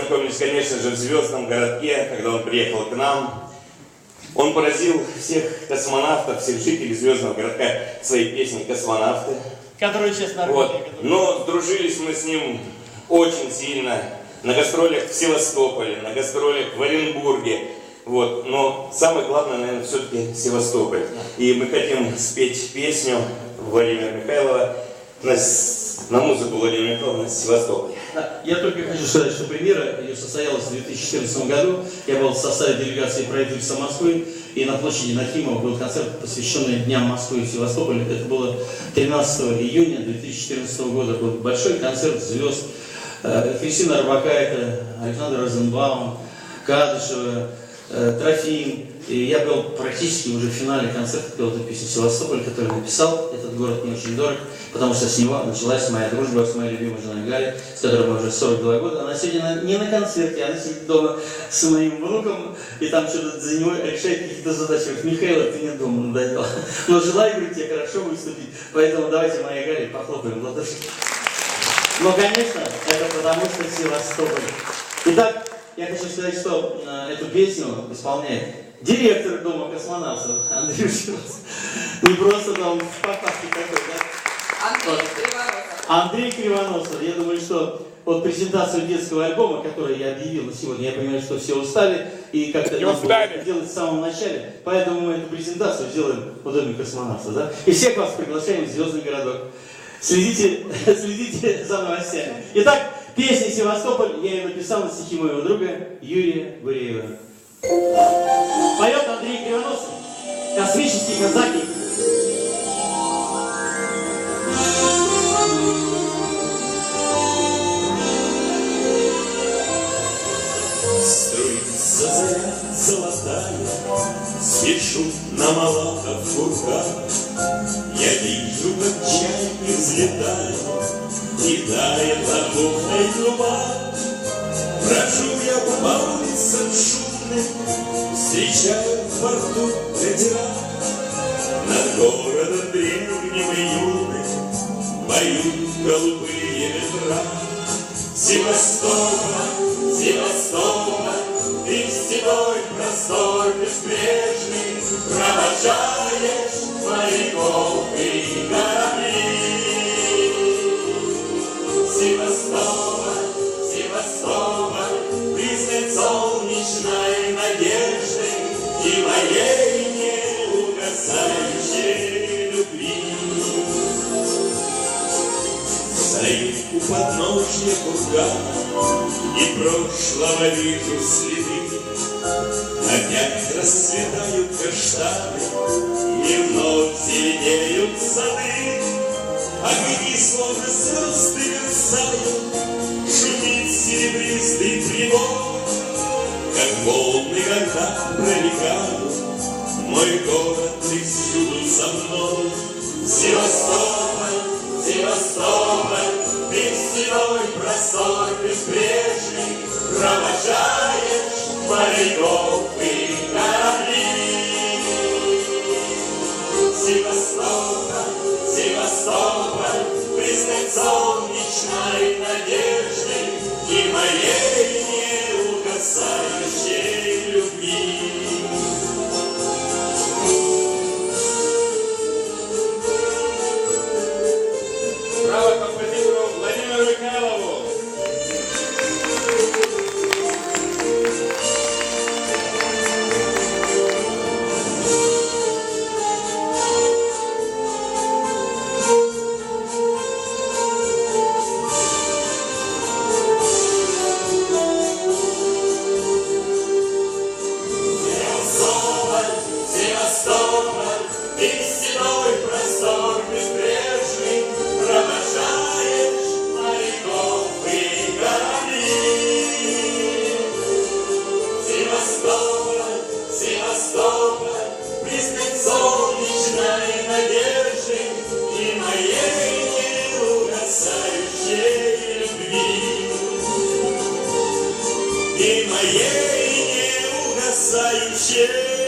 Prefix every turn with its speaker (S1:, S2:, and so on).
S1: познакомились, конечно же, в звездном городке, когда он приехал к нам. Он поразил всех космонавтов, всех жителей звездного городка своей песней «Космонавты».
S2: Которые сейчас на
S1: вот.
S2: работе.
S1: Но дружились мы с ним очень сильно на гастролях в Севастополе, на гастролях в Оренбурге. Вот. Но самое главное, наверное, все-таки Севастополь. И мы хотим спеть песню Владимира Михайлова на музыку Владимира Михайлова с Севастополя.
S3: Да, я только хочу сказать, что премьера ее состоялась в 2014 году. Я был в составе делегации правительства Москвы, и на площади Нахимова был концерт, посвященный Дням Москвы и Севастополя. Это было 13 июня 2014 года. Был большой концерт звезд. Кристина Орбакайте, Александр Розенбаум, Кадышева, Трофим. И я был практически уже в финале концерта, пел эту песню «Севастополь», который написал. Этот город мне очень дорог, потому что с него началась моя дружба с моей любимой женой Галей, с которой мы уже 42 года. Она сегодня не на концерте, она сидит дома с моим внуком, и там что-то за него решает какие-то задачи. Говорит: Михаил, ты не дома, надоел. Но желаю, говорит, тебе хорошо выступить, поэтому давайте моей Гале похлопаем в ладоши. Но, конечно, это потому что Севастополь. Итак, я хочу сказать, что эту песню исполняет директор Дома космонавтов Андрей Шилов. Не просто там в папахе такой, да? Андрей Кривоносов. Я думаю, что вот презентацию детского альбома, который я объявил сегодня, я понимаю, что все устали и как-то надо было делать в самом начале. Поэтому мы эту презентацию сделаем в Доме космонавтов, да? И всех вас приглашаем в Звездный городок. Следите за новостями. Итак, песня «Севастополь» я ее написал на стихи моего друга Юрия Гуреева. Поет Андрей Кривоносов, «Космические казаки».
S4: Струится заря золотая, спешу на Малахов курган. Я вижу, как чайки взлетают, и тает над бухтой труба. Брожу я по улицам шумным, встречаю в порту катера. Над городом древним и юным поют голубые ветра. Севастополь, Севастополь, ты стеной простор беспрежный провожаешь моряков и корабли. Севастополь, Севастополь, признак солнечной надежды и моей неугасающей любви. Стою у подножья кургана и прошлого вижу следы. Опять расцветают каштаны и вновь зеленеют сады. Огни словно звезды мерцают, шумит серебристый прибой. Как волны, когда проникают, мой город, ты всюду со мной. Севастополь, Севастополь, ты стеной простор беспрежный провожаешь моряков и корабли. Севастополь, Севастополь, признак солнечной надежды и моей неугасающей любви.
S1: Браво композитору Владимиру Михайлову!
S4: И моей неугасающей